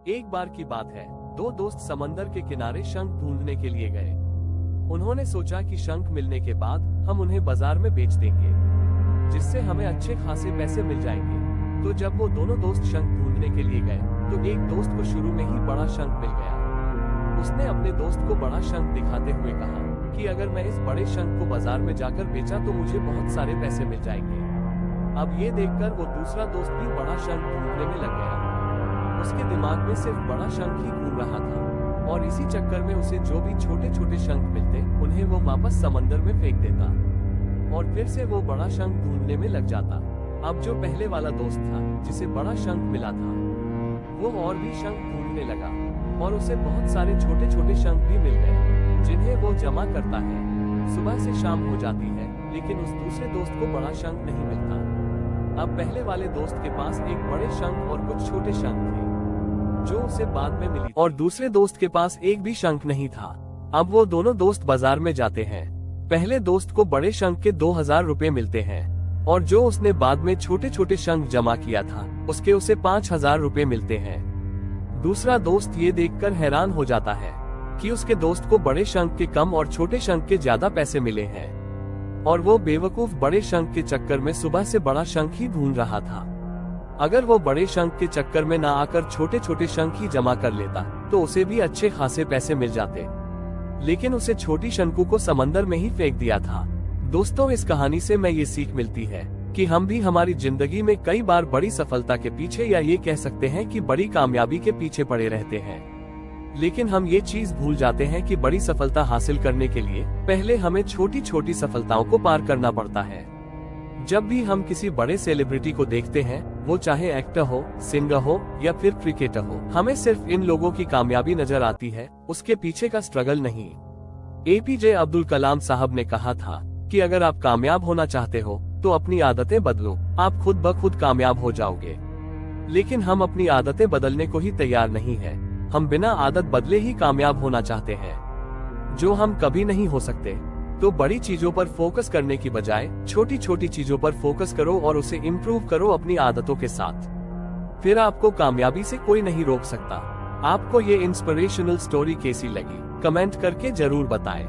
एक बार की बात है, दो दोस्त समंदर के किनारे शंख ढूंढने के लिए गए। उन्होंने सोचा कि शंख मिलने के बाद हम उन्हें बाजार में बेच देंगे, जिससे हमें अच्छे खासे पैसे मिल जाएंगे। तो जब वो दोनों दोस्त शंख ढूंढने के लिए गए, तो एक दोस्त को शुरू में ही बड़ा शंख मिल गया। उसने अपने दोस्त को बड़ा शंख दिखाते हुए कहा कि अगर मैं इस बड़े शंख को बाजार में जाकर बेचा तो मुझे बहुत सारे पैसे मिल जाएंगे। अब ये देखकर वो दूसरा दोस्त भी बड़ा शंख ढूंढने में लग गया। उसके दिमाग में सिर्फ बड़ा शंख ही घूम रहा था और इसी चक्कर में उसे जो भी छोटे छोटे शंख मिलते उन्हें वो वापस समंदर में फेंक देता और फिर से वो बड़ा शंख ढूंढने में लग जाता। अब जो पहले वाला दोस्त था जिसे बड़ा शंख मिला था, वो और भी शंख ढूंढने लगा और उसे बहुत सारे छोटे छोटे शंख भी मिल गए, जिन्हें वो जमा करता है। सुबह से शाम हो जाती है, लेकिन उस दूसरे दोस्त को बड़ा शंख नहीं मिलता। अब पहले वाले दोस्त के पास एक बड़े शंख और कुछ छोटे शंख थे, जो उसे बाद में मिली, और दूसरे दोस्त के पास एक भी शंख नहीं था। अब वो दोनों दोस्त बाजार में जाते हैं। पहले दोस्त को बड़े शंख के 2000 रुपए मिलते हैं और जो उसने बाद में छोटे छोटे शंख जमा किया था उसके उसे 5000 रुपए मिलते हैं। दूसरा दोस्त ये देखकर हैरान हो जाता है कि उसके दोस्त को बड़े शंख के कम और छोटे शंख के ज्यादा पैसे मिले हैं और वो बेवकूफ बड़े शंख के चक्कर में सुबह से बड़ा शंख ही ढूंढ रहा था। अगर वो बड़े शंख के चक्कर में ना आकर छोटे छोटे शंख ही जमा कर लेता तो उसे भी अच्छे खासे पैसे मिल जाते, लेकिन उसे छोटी शंकु को समंदर में ही फेंक दिया था। दोस्तों, इस कहानी से मैं ये सीख मिलती है कि हम भी हमारी जिंदगी में कई बार बड़ी सफलता के पीछे, या ये कह सकते हैं कि बड़ी कामयाबी के पीछे पड़े रहते हैं, लेकिन हम ये चीज भूल जाते हैं कि बड़ी सफलता हासिल करने के लिए पहले हमें छोटी छोटी सफलताओं को पार करना पड़ता है। जब भी हम किसी बड़े सेलिब्रिटी को देखते हैं, वो चाहे एक्टर हो, सिंगर हो या फिर क्रिकेटर हो, हमें सिर्फ इन लोगों की कामयाबी नजर आती है, उसके पीछे का स्ट्रगल नहीं। एपीजे अब्दुल कलाम साहब ने कहा था कि अगर आप कामयाब होना चाहते हो तो अपनी आदतें बदलो, आप खुद ब खुद कामयाब हो जाओगे। लेकिन हम अपनी आदतें बदलने को ही तैयार नहीं है। हम बिना आदत बदले ही कामयाब होना चाहते हैं, जो हम कभी नहीं हो सकते। तो बड़ी चीजों पर फोकस करने की बजाय छोटी छोटी चीजों पर फोकस करो और उसे इम्प्रूव करो अपनी आदतों के साथ। फिर आपको कामयाबी से कोई नहीं रोक सकता। आपको ये इंस्पिरेशनल स्टोरी कैसी लगी, कमेंट करके जरूर बताएं।